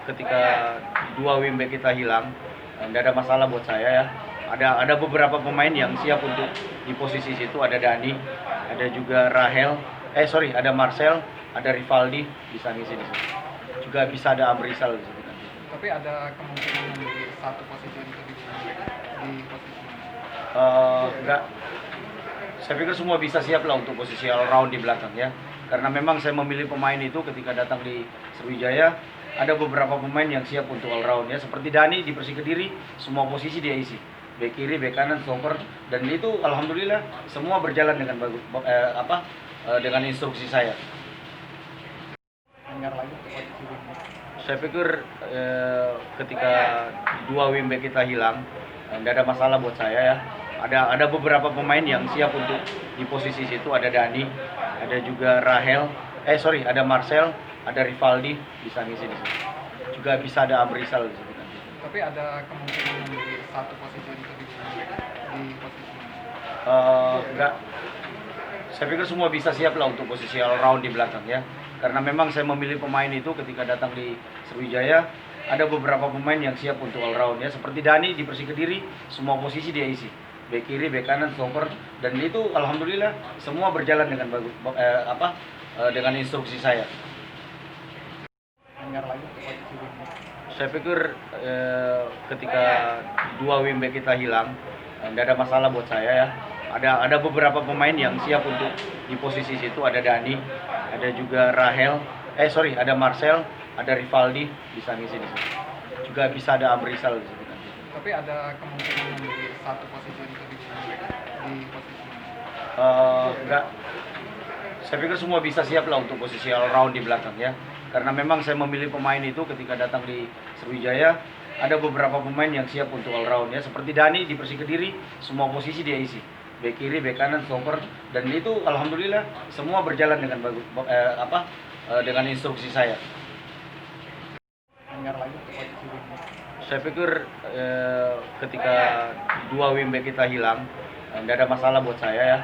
ketika dua wingback kita hilang, nggak ada masalah buat saya ya. Ada beberapa pemain yang siap untuk di posisi situ. Ada Dani, ada juga ada Marcel, ada Rivaldi bisa ngisi di situ. Juga bisa ada Amrizal di situ nanti. Tapi ada kemungkinan di satu posisi untuk di posisi mana? Enggak, saya pikir semua bisa siap lah untuk posisi all round di belakang ya. Karena memang saya memilih pemain itu ketika datang di Sriwijaya, ada beberapa pemain yang siap untuk all round ya. Seperti Dani di Persik Kediri, semua posisi dia isi. Bek kiri, bek kanan, stopper, dan itu alhamdulillah semua berjalan dengan bagus, dengan instruksi saya. Dengar lagi ke posisi wingback. Saya pikir ketika dua wingback kita hilang, nggak ada masalah buat saya ya. Ada beberapa pemain yang siap untuk di posisi situ. Ada Dani, ada juga ada Marcel, ada Rivaldi bisa ngisi di situ. Juga bisa ada Amrizal di situ nanti. Tapi ada kemungkinan di satu posisi untuk di posisi mana? Enggak, saya pikir semua bisa siap lah untuk posisi all round di belakang ya. Karena memang saya memilih pemain itu ketika datang di Sriwijaya, ada beberapa pemain yang siap untuk all round ya. Seperti Dani di Persik Kediri, semua posisi dia isi. Bek kiri, bek kanan, stopper, dan itu alhamdulillah semua berjalan dengan bagus, dengan instruksi saya. Dengar lagi ke posisi wingback. Saya pikir ketika dua wingback kita hilang, nggak ada masalah buat saya ya. Ada beberapa pemain yang siap untuk di posisi situ. Ada Dani, ada juga ada Marcel, ada Rivaldi bisa ngisi di situ. Juga bisa ada Amrizal di situ nanti. Tapi ada kemungkinan di satu posisi untuk di posisi mana? Enggak, saya pikir semua bisa siap lah untuk posisi all round di belakang ya. Karena memang saya memilih pemain itu ketika datang di Sriwijaya, ada beberapa pemain yang siap untuk all round ya. Seperti Dani di Persik Kediri, semua posisi dia isi. Bek kiri, bek kanan, stopper, dan itu alhamdulillah semua berjalan dengan bagus, dengan instruksi saya. Dengar lagi ke posisi wingback. Saya pikir ketika dua wingback kita hilang, nggak ada masalah buat saya ya.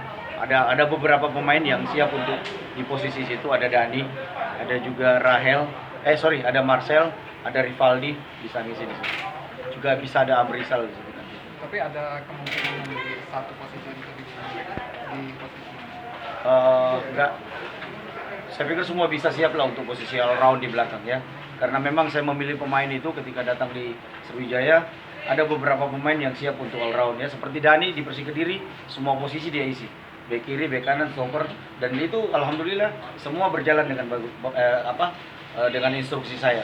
Ada beberapa pemain yang siap untuk di posisi situ. Ada Dani, ada juga ada Marcel, ada Rivaldi bisa ngisi di situ. Juga bisa ada Amrizal di situ nanti. Tapi ada kemungkinan di satu posisi untuk di posisi mana? Enggak, saya pikir semua bisa siap lah untuk posisi all round di belakang ya. Karena memang saya memilih pemain itu ketika datang di Sriwijaya, ada beberapa pemain yang siap untuk all round ya. Seperti Dani di Persik Kediri, semua posisi dia isi. Bek kiri, bek kanan, stopper, dan itu alhamdulillah semua berjalan dengan bagus, dengan instruksi saya.